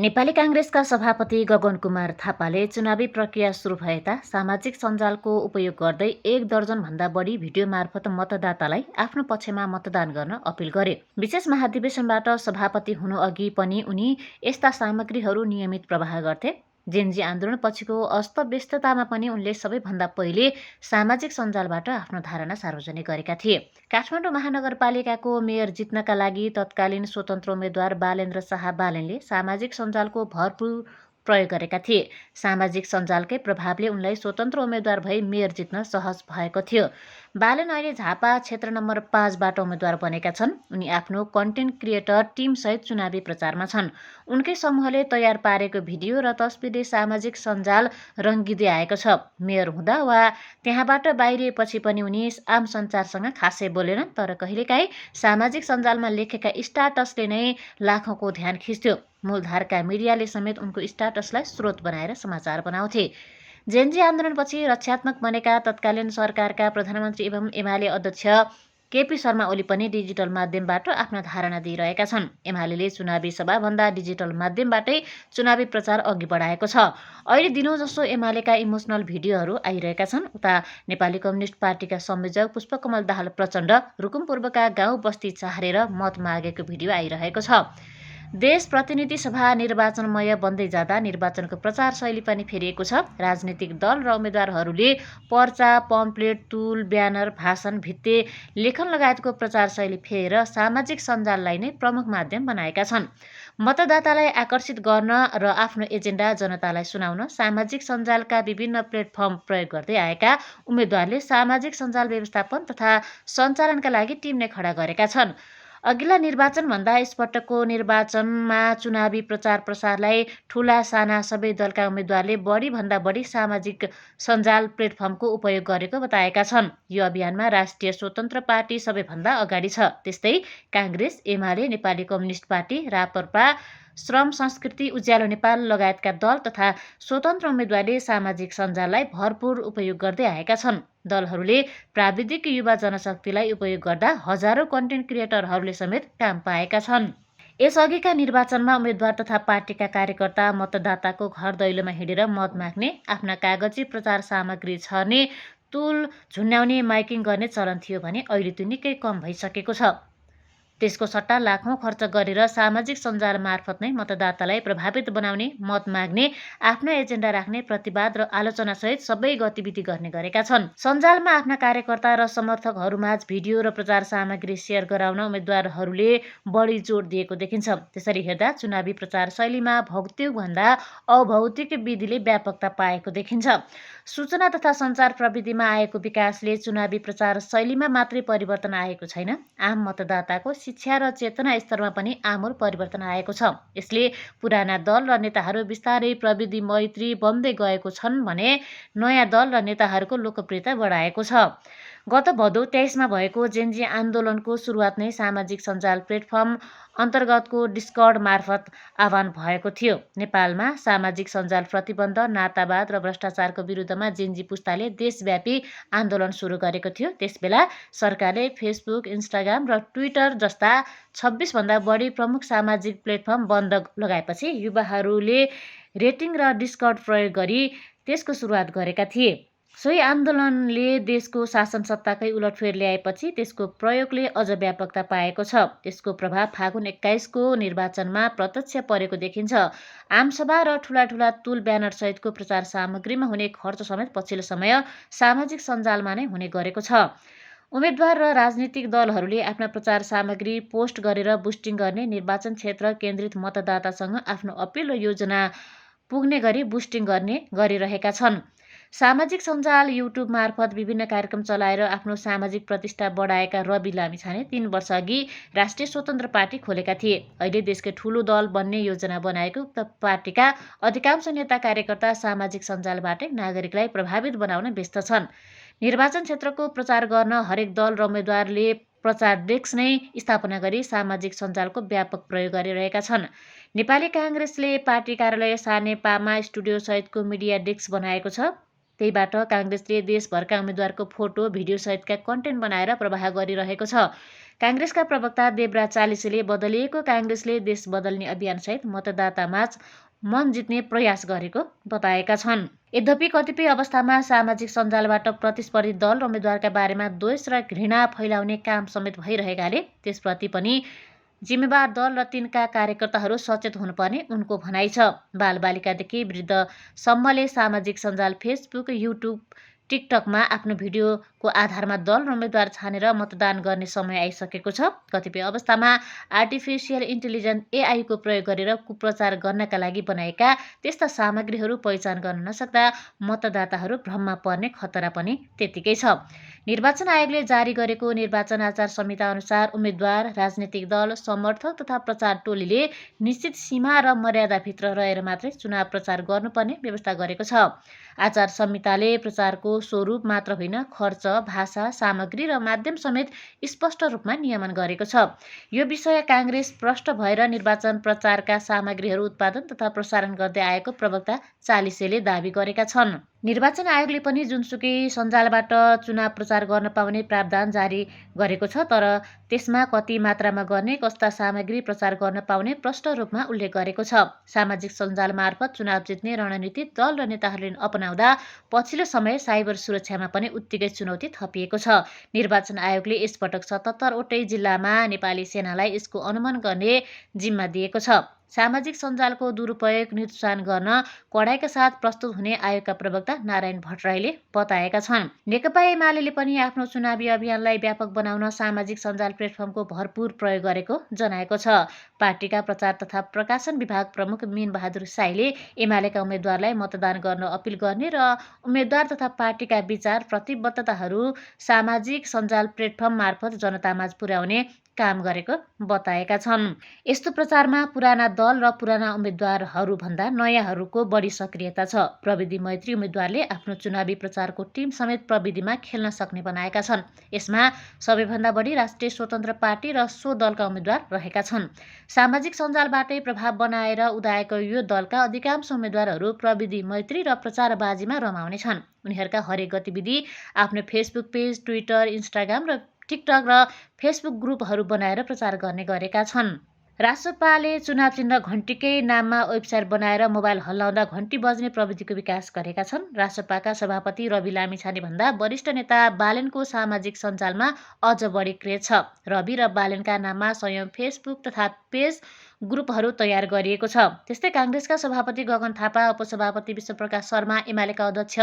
नेपाली काङ्ग्रेसका सभापति गगन कुमार थापाले चुनावी प्रक्रिया सुरु भएता सामाजिक सञ्जालको उपयोग गर्दै 1 दर्जनभन्दा बढी भिडियो मार्फत मतदातालाई आफ्नो पक्षमा मतदान गर्न अपिल गरे। विशेष महाधिवेशनबाट सभापति हुनुअघि पनि उनी यस्ता सामग्रीहरू नियमित प्रवाह गर्थे। जेनजी आन्दोलनपछिको अस्तव्यस्ततामा पनि उनले सबैभन्दा पहिले सामाजिक सञ्जालबाट आफ्नो धारणा सार्वजनिक गरेका थिए। काठमाडौँ महानगरपालिकाको मेयर जित्नका लागि तत्कालीन स्वतन्त्र उम्मेद्वार बालेन्द्र शाह बालेनले सामाजिक सञ्जालको भरपूर प्रयोग गरेका थिए। सामाजिक सञ्जालकै प्रभावले उनलाई स्वतन्त्र उम्मेद्वार भई मेयर जित्न सहज भएको थियो। बालेन अहिले झापा क्षेत्र नम्बर 5बाट उम्मेद्वार बनेका छन्। उनी आफ्नो कन्टेन्ट क्रिएटर टिमसहित चुनावी प्रचारमा छन्। उनकै समूहले तयार पारेको भिडियो र तस्बिरले सामाजिक सञ्जाल रङ्गिँदै आएको छ। मेयर हुँदा वा त्यहाँबाट बाहिरिएपछि पनि उनी आम सञ्चारसँग खासै बोलेनन्, तर कहिलेकाहीँ सामाजिक सञ्जालमा लेखेका स्टाटसले नै लाखौँको ध्यान खिच्थ्यो। मूलधारका मिडियाले समेत उनको स्टाटसलाई स्रोत बनाएर समाचार बनाउँथे। जेनजी आन्दोलनपछि रक्षात्मक बनेका तत्कालीन सरकारका प्रधानमन्त्री एवं एमाले अध्यक्ष केपी शर्मा ओली पनि डिजिटल माध्यमबाट आफ्ना धारणा दिइरहेका छन्। एमाले चुनावी सभाभन्दा डिजिटल माध्यमबाटै चुनावी प्रचार अघि बढाएको छ। अहिले दिनौँ जसो एमालेका इमोसनल भिडियोहरू आइरहेका छन्। उता नेपाली कम्युनिस्ट पार्टीका संयोजक पुष्पकमल दाहाल प्रचण्ड रुकुमपूर्वका गाउँ बस्ती चाहेर मत मागेको भिडियो आइरहेको छ। देश प्रतिनिधि सभा निर्वाचनमय बन्दै जाँदा निर्वाचनको प्रचार शैली पनि फेरिएको छ। राजनीतिक दल र उम्मेद्वारहरूले पर्चा, पम्पलेट, तुल, ब्यानर, भाषण, भित्ते लेखन लगायतको प्रचार शैली फेरेर सामाजिक सञ्जाललाई नै प्रमुख माध्यम बनाएका छन्। मतदातालाई आकर्षित गर्न र आफ्नो एजेन्डा जनतालाई सुनाउन सामाजिक सञ्जालका विभिन्न प्लेटफर्म प्रयोग गर्दै आएका उम्मेद्वारले सामाजिक सञ्जाल व्यवस्थापन तथा सञ्चालनका लागि टिम नै खडा गरेका छन्। अघिल्ला निर्वाचनभन्दा यसपटकको निर्वाचनमा चुनावी प्रचार प्रसारलाई ठूला साना सबै दलका उम्मेद्वारले बढीभन्दा बढी सामाजिक सञ्जाल प्लेटफर्मको उपयोग गरेको बताएका छन्। यो अभियानमा राष्ट्रिय स्वतन्त्र पार्टी सबैभन्दा अगाडि छ। त्यस्तै काङ्ग्रेस, एमाले, नेपाली कम्युनिस्ट पार्टी, राप्रपा, श्रम संस्कृति, उज्यालो नेपाल लगायतका दल तथा स्वतन्त्र उम्मेद्वारले सामाजिक सञ्जाललाई भरपूर उपयोग गर्दै आएका छन्। दलहरूले प्राविधिक युवा जनशक्तिलाई उपयोग गर्दा हजारौं कन्टेन्ट क्रिएटरहरूले समेत काम पाएका छन्। यसअघिका निर्वाचनमा उम्मेद्वार तथा पार्टीका कार्यकर्ता मतदाताको घर दैलोमा हिँडेर मत माग्ने, आफ्ना कागजी प्रचार सामग्री छर्ने, तुल झुन्याउने, माइकिङ गर्ने चलन थियो भने अहिले त्यो निकै कम भइसकेको छ। त्यसको सट्टा लाखौँ खर्च गरेर सामाजिक सञ्जाल मार्फत नै मतदातालाई प्रभावित बनाउने, मत माग्ने, आफ्ना एजेन्डा राख्ने, प्रतिवाद र आलोचनासहित सबै गतिविधि गर्ने गरेका छन्। सञ्जालमा आफ्ना कार्यकर्ता र समर्थकहरूमाझ भिडियो र प्रचार सामग्री सेयर गराउन उम्मेद्वारहरूले बढी जोड दिएको देखिन्छ। त्यसरी हेर्दा चुनावी प्रचार शैलीमा भौतिकभन्दा अभौतिक विधिले व्यापकता पाएको देखिन्छ। सूचना तथा सञ्चार प्रविधिमा आएको विकासले चुनावी प्रचार शैलीमा मात्रै परिवर्तन आएको छैन, आम मतदाताको शिक्षा र चेतना स्तरमा पनि आमूल परिवर्तन आएको छ। यसले पुराना दल र नेताहरू बिस्तारै प्रविधि मैत्री बन्दै गएको छन् भने नयाँ दल र नेताहरूको लोकप्रियता बढाएको छ। गत भदौ 23मा भएको जेनजी आन्दोलनको सुरुवात नै सामाजिक सञ्जाल प्लेटफर्म अन्तर्गतको डिस्कर्ड मार्फत आह्वान भएको थियो। नेपालमा सामाजिक सञ्जाल प्रतिबन्ध, नातावाद र भ्रष्टाचारको विरुद्धमा जेनजी पुस्ताले देशव्यापी आन्दोलन सुरु गरेको थियो। त्यसबेला सरकारले फेसबुक, इन्स्टाग्राम र ट्विटर जस्ता 26 भन्दा बढी प्रमुख सामाजिक प्लेटफर्म बन्द लगाएपछि युवाहरूले रेटिङ र डिस्कर्ड प्रयोग गरी त्यसको सुरुवात गरेका थिए। सोही आन्दोलनले देशको शासन सत्ताकै उलटफेर ल्याएपछि त्यसको प्रयोगले अझ व्यापकता पाएको छ। यसको प्रभाव फागुन 21को निर्वाचनमा प्रत्यक्ष परेको देखिन्छ। आमसभा र ठूला तुल ब्यानर सहितको प्रचार सामग्रीमा हुने खर्च समेत पछिल्लो समय सामाजिक सञ्जालमा नै हुने गरेको छ। उम्मेद्वार र राजनीतिक दलहरूले आफ्ना प्रचार सामग्री पोस्ट गरेर बुस्टिङ गर्ने, निर्वाचन क्षेत्र केन्द्रित मतदातासँग आफ्नो अपिल र योजना पुग्ने गरी बुस्टिङ गर्ने गरिरहेका छन्। सामाजिक सञ्जाल युट्युब मार्फत विभिन्न कार्यक्रम चलाएर आफ्नो सामाजिक प्रतिष्ठा बढाएका रवि लामिछाने 3 वर्षअघि राष्ट्रिय स्वतन्त्र पार्टी खोलेका थिए। अहिले देशकै ठूलो दल बन्ने योजना बनाएको उक्त पार्टीका अधिकांश नेता कार्यकर्ता सामाजिक सञ्जालबाटै नागरिकलाई प्रभावित बनाउन व्यस्त छन्। निर्वाचन क्षेत्रको प्रचार गर्न हरेक दल र उम्मेद्वारले प्रचार डेस्क नै स्थापना गरी सामाजिक सञ्जालको व्यापक प्रयोग गरिरहेका छन्। नेपाली काङ्ग्रेसले पार्टी कार्यालय सानेपामा स्टुडियो सहितको मिडिया डेस्क बनाएको छ। त्यहीबाट काङ्ग्रेसले देशभरका उम्मेद्वारको फोटो भिडियो सहितका कन्टेन्ट बनाएर प्रवाह गरिरहेको छ। काङ्ग्रेसका प्रवक्ता देवराज चालिसेले बदलिएको काङ्ग्रेसले देश बदल्ने अभियानसहित मतदातामाझ मन जित्ने प्रयास गरेको बताएका छन्। यद्यपि कतिपय अवस्थामा सामाजिक सञ्जालबाट प्रतिस्पर्धी दल र उम्मेद्वारका बारेमा द्वेष र घृणा फैलाउने काम समेत भइरहेकाले त्यसप्रति पनि जिम्मेवार दल र तिनका कार्यकर्ताहरू सचेत हुनुपर्ने उनको भनाइ छ। बालबालिकादेखि वृद्धसम्मले सामाजिक सञ्जाल फेसबुक, युट्युब, टिकटकमा आफ्नो भिडियोको आधारमा दल र उम्मेद्वार छानेर मतदान गर्ने समय आइसकेको छ। कतिपय अवस्थामा आर्टिफिसियल इन्टेलिजेन्स एआईको प्रयोग गरेर कुप्रचार गर्नका लागि बनाएका त्यस्ता सामग्रीहरू पहिचान गर्न नसक्दा मतदाताहरू भ्रममा पर्ने खतरा पनि त्यतिकै छ। निर्वाचन आयोगले जारी गरेको निर्वाचन आचार संहिता अनुसार उम्मेद्वार, राजनीतिक दल, समर्थक तथा प्रचार टोलीले निश्चित सीमा र मर्यादाभित्र रहेर मात्रै चुनाव प्रचार गर्नुपर्ने व्यवस्था गरेको छ। आचार संहिताले प्रचारको स्वरूप मात्र होइन, खर्च, भाषा, सामग्री र माध्यम समेत स्पष्ट रूपमा नियमन गरेको छ। यो विषय काङ्ग्रेस भ्रष्ट भएर निर्वाचन प्रचारका सामग्रीहरू उत्पादन तथा प्रसारण गर्दै आएको प्रवक्ता चालिसेले दावी गरेका छन्। निर्वाचन आयोगले पनि जुनसुकै सञ्जालबाट चुनाव प्रचार गर्न पाउने प्रावधान जारी गरेको छ, तर त्यसमा कति मात्रामा गर्ने, कस्ता सामग्री प्रचार गर्न पाउने प्रष्ट रूपमा उल्लेख गरेको छ। सामाजिक सञ्जाल मार्फत चुनाव जित्ने रणनीति दल र नेताहरूले अपनाउँदा पछिल्लो समय साइबर सुरक्षामा पनि उत्तिकै चुनौती थपिएको छ। निर्वाचन आयोगले यसपटक 77 वटै जिल्लामा नेपाली सेनालाई यसको अनुमान गर्ने जिम्मा दिएको छ। सामाजिक सञ्जालको दुरुपयोग निरुत्सान गर्न कडाइका साथ प्रस्तुत हुने आयोगका प्रवक्ता नारायण भट्टराईले बताएका छन्। नेकपा एमाले पनि आफ्नो चुनावी अभियानलाई व्यापक बनाउन सामाजिक सञ्जाल प्लेटफर्मको भरपूर प्रयोग गरेको जनाएको छ। पार्टीका प्रचार तथा प्रकाशन विभाग प्रमुख मीन बहादुर साईले एमालेका उम्मेद्वारलाई मतदान गर्न अपिल गर्ने र उम्मेद्वार तथा पार्टीका विचार प्रतिबद्धताहरू सामाजिक सञ्जाल प्लेटफर्म मार्फत जनतामाझ पुर्याउने काम गरेको बताएका छन्। यस्तो प्रचारमा पुराना दल र पुराना उम्मेद्वारहरूभन्दा नयाँहरूको बढी सक्रियता छ। प्रविधि मैत्री उम्मेद्वारले आफ्नो चुनावी प्रचारको टिम समेत प्रविधिमा खेल्न सक्ने बनाएका छन्। यसमा सबैभन्दा बढी राष्ट्रिय स्वतन्त्र पार्टी र सो दलका उम्मेद्वार रहेका छन्। सामाजिक सञ्जालबाटै प्रभाव बनाएर उदाएको यो दलका अधिकांश उम्मेद्वारहरू प्रविधि मैत्री र प्रचारबाजीमा रमाउने छन्। उनीहरूका हरेक गतिविधि आफ्नो फेसबुक पेज, ट्विटर, इन्स्टाग्राम र टिकटक र फेसबुक ग्रुपहरू बनाएर प्रचार गर्ने गरेका छन्। रासपाले चुनाव चिन्ह घण्टीकै नाममा वेबसाइट बनाएर मोबाइल हल्लाउँदा घण्टी बज्ने प्रविधिको विकास गरेका छन्। रासपाका सभापति रवि लामिछानेभन्दा वरिष्ठ नेता बालेनको सामाजिक सञ्जालमा अझ बढी क्रेज छ। रवि र बालेनका नाममा सयौं फेसबुक तथा पेज ग्रुपहरू तयार गरिएको छ। त्यस्तै काङ्ग्रेसका सभापति गगन थापा, उपसभापति विश्वप्रकाश शर्मा, एमालेका अध्यक्ष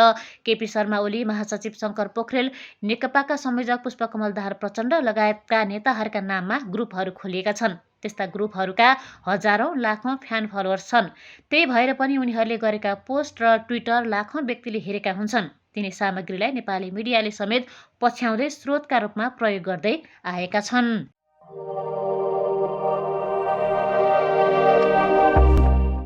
केपी शर्मा ओली, महासचिव शङ्कर पोखरेल, नेकपाका संयोजक पुष्पकमल दाहाल प्रचण्ड लगायतका नेताहरूका नाममा ग्रुपहरू खोलिएका छन्। त्यस्ता ग्रुपहरूका हजारौं लाखौं फ्यान फलोअर्स छन्। त्यही भएर पनि उनीहरूले गरेका पोस्ट र ट्विटर लाखौं व्यक्तिले हेरेका हुन्छन्। तिनी सामग्रीलाई नेपाली मिडियाले समेत पछ्याउँदै स्रोतका रूपमा प्रयोग गर्दै आएका छन्।